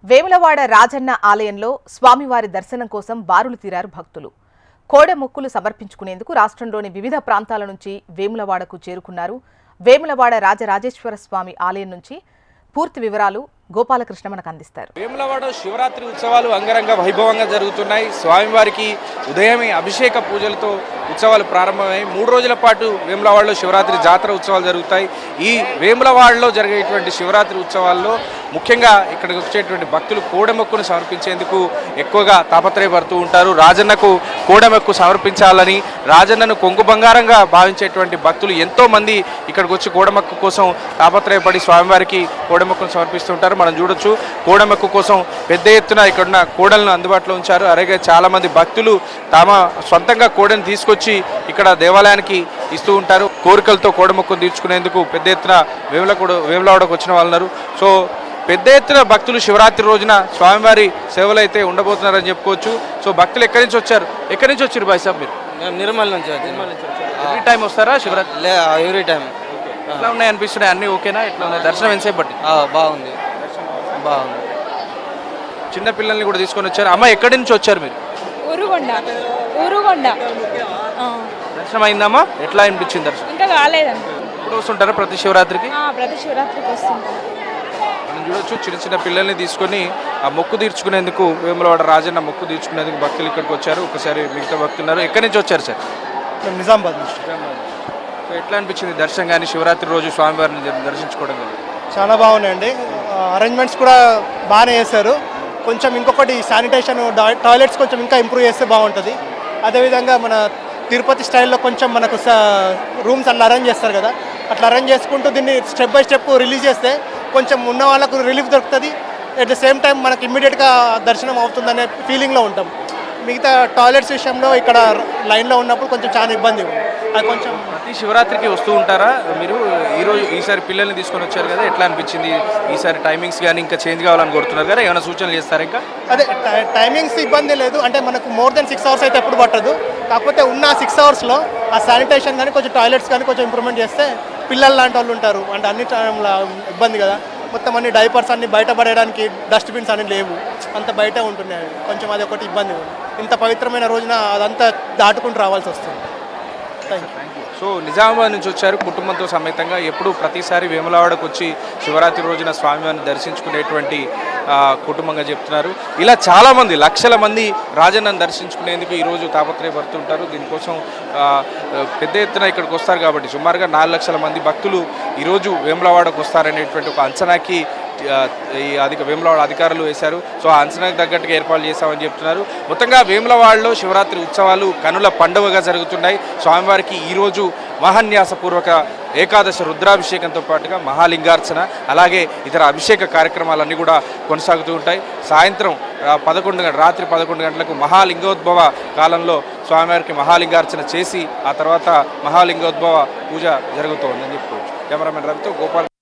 వేములవాడ రాజన్న ఆలయంలో స్వామివారి దర్శనం కోసం బారులు తీరారు భక్తులు. కోడె మొక్కులు సమర్పించుకునేందుకు రాష్ట్రంలోని వివిధ ప్రాంతాల నుంచి వేములవాడకు చేరుకున్నారు. వేములవాడ రాజరాజేశ్వర స్వామి ఆలయం నుంచి పూర్తి వివరాలు గోపాలకృష్ణ మనకు అందిస్తారు. వేములవాడ శివరాత్రి ఉత్సవాలు అంగరంగ వైభవంగా జరుగుతున్నాయి. స్వామివారికి ఉదయమే అభిషేక పూజలతో ఉత్సవాలు ప్రారంభమై 3 రోజుల పాటు వేములవాడలో శివరాత్రి జాతర ఉత్సవాలు జరుగుతాయి. ఈ వేములవాడలో జరిగేటువంటి శివరాత్రి ఉత్సవాల్లో ముఖ్యంగా ఇక్కడికి వచ్చేటువంటి భక్తులు కోడెమొక్కును సమర్పించేందుకు ఎక్కువగా తాపత్రయపడుతూ ఉంటారు. రాజన్నకు కోడెమొక్కు సమర్పించాలని, రాజన్నను కొంగు బంగారంగా భావించేటువంటి భక్తులు ఎంతోమంది ఇక్కడికి వచ్చి కోడెమొక్కు కోసం తాపత్రయపడి స్వామివారికి కోడెమొక్కును సమర్పిస్తుంటారు. మనం చూడొచ్చు, కోడెమొక్కు కోసం పెద్ద ఎత్తున ఇక్కడున్న కోడలను అందుబాటులో ఉంచారు. అలాగే చాలామంది భక్తులు తమ సొంతంగా కోడెను తీసుకొచ్చి ఇక్కడ దేవాలయానికి ఇస్తూ ఉంటారు. కోరికలతో కోడెమొక్కును తీర్చుకునేందుకు పెద్ద ఎత్తున వేములవాడకు వచ్చిన వాళ్ళు. సో పెద్ద ఎత్తున భక్తులు శివరాత్రి రోజున స్వామివారి సేవలు అయితే ఉండబోతున్నారని చెప్పుకోవచ్చు. సో భక్తులు ఎక్కడి నుంచి వచ్చారు వచ్చారు బాయ్ సాబ్? మీరు నిర్మల్ నుంచి ఎవ్రీ టైం వస్తారా శివరాత్రి? Every time. ఎట్లా ఉన్నాయి అనిపిస్తున్నాయి? అన్నీ ఓకేనా? ఎట్లా ఉన్నాయి దర్శనం? ఎంతసేపు పట్టి? బాగుంది. చిన్న పిల్లల్ని కూడా తీసుకొని వచ్చారు. అమ్మ ఎక్కడి నుంచి వచ్చారు మీరు? ఊరుగొండ. దర్శనం అయిందమ్మా? ఎట్లా అనిపించింది దర్శనం? ఇంకా కాలేదండి. ఇప్పుడు వస్తుంటారా ప్రతి శివరాత్రికి? ప్రతి శివరాత్రికి వస్తుంటారు. మనం చూడొచ్చు, చిన్న చిన్న పిల్లల్ని తీసుకొని ఆ మొక్కు తీర్చుకునేందుకు, వేములవాడ రాజన్న మొక్కు తీర్చుకునేందుకు భక్తులు ఇక్కడికి వచ్చారు. ఒకసారి మిగతా భక్తున్నారు. ఎక్కడి నుంచి వచ్చారు సార్? నిజామాబాద్ నుంచి. సో ఎట్లా అనిపించింది దర్శనం కానీ శివరాత్రి రోజు స్వామివారిని దర్శించుకోవడం కానీ? చాలా బాగున్నాయండి. అరేంజ్మెంట్స్ కూడా బాగానే చేశారు. కొంచెం ఇంకొకటి శానిటేషన్, టాయిలెట్స్ కొంచెం ఇంకా ఇంప్రూవ్ చేస్తే బాగుంటుంది. అదేవిధంగా మన తిరుపతి స్టైల్లో కొంచెం మనకు రూమ్స్ అట్లా అరేంజ్ చేస్తారు కదా, అట్లా అరేంజ్ చేసుకుంటూ దీన్ని స్టెప్ బై స్టెప్ రిలీజ్ చేస్తే కొంచెం ఉన్న వాళ్ళకు రిలీఫ్ దొరుకుతుంది. అట్ ద సేమ్ టైం మనకి ఇమ్మీడియట్గా దర్శనం అవుతుందనే ఫీలింగ్లో ఉంటాం. మిగతా టాయిలెట్స్ విషయంలో ఇక్కడ లైన్లో ఉన్నప్పుడు కొంచెం చాలా ఇబ్బంది ఉంది. అది కొంచెం ప్రతి శివరాత్రికి వస్తూ ఉంటారా మీరు? ఈసారి పిల్లల్ని తీసుకొని వచ్చారు కదా, ఎట్లా అనిపించింది? ఈసారి టైమింగ్స్ కానీ ఇంకా చేంజ్ కావాలని కోరుతున్నారు కదా, ఏమైనా సూచనలు చేస్తారా? ఇంకా అదే టైమింగ్స్ ఇబ్బంది లేదు. అంటే మనకు మోర్ దెన్ 6 అవర్స్ అయితే ఎప్పుడు పట్టదు. కాకపోతే ఉన్న 6 అవర్స్లో ఆ శానిటేషన్ కానీ కొంచెం టాయిలెట్స్ కానీ కొంచెం ఇంప్రూవ్మెంట్ చేస్తే పిల్లలు లాంటి వాళ్ళు ఉంటారు. అంటే అన్ని టైంలో ఇబ్బంది కదా, మొత్తం అన్ని డైపర్స్ అన్ని బయట పడేయడానికి డస్ట్బిన్స్ అన్ని లేవు, అంత బయట ఉంటున్నాయి. కొంచెం అది ఒకటి ఇబ్బంది ఉంది. ఇంత పవిత్రమైన రోజున అదంతా దాటుకుంటూ రావాల్సి వస్తుంది. Thank you. సో నిజామాబాద్ నుంచి వచ్చారు కుటుంబంతో సమేతంగా. ఎప్పుడు ప్రతిసారి వేములవాడకు వచ్చి శివరాత్రి రోజున స్వామివారిని దర్శించుకునేటువంటి కుటుంబంగా చెప్తున్నారు. ఇలా చాలామంది, లక్షల మంది రాజన్నను దర్శించుకునేందుకు ఈరోజు తాపత్రయపడుతుంటారు. దీనికోసం పెద్ద ఎత్తున ఇక్కడికి వస్తారు కాబట్టి సుమారుగా 4 లక్షల మంది భక్తులు ఈరోజు వేములవాడకు వస్తారనేటువంటి ఒక అంచనాకి ఈ వేములవాడ అధికారులు వేశారు. సో ఆ అంచనాకు తగ్గట్టుగా ఏర్పాట్లు చేశామని చెప్తున్నారు. మొత్తంగా వేములవాడలో శివరాత్రి ఉత్సవాలు కనుల పండుగగా జరుగుతున్నాయి. స్వామివారికి ఈరోజు మహాన్యాసపూర్వక ఏకాదశ రుద్రాభిషేకంతో పాటుగా మహాలింగార్చన, అలాగే ఇతర అభిషేక కార్యక్రమాలన్నీ కూడా కొనసాగుతూ ఉంటాయి. సాయంత్రం రాత్రి 11 గంటలకు మహాలింగోద్భవ కాలంలో స్వామివారికి మహాలింగార్చన చేసి ఆ తర్వాత మహాలింగోద్భవ పూజ జరుగుతోందని చెప్పుకోవచ్చు. కెమెరామెన్ రవితో గోపాల్.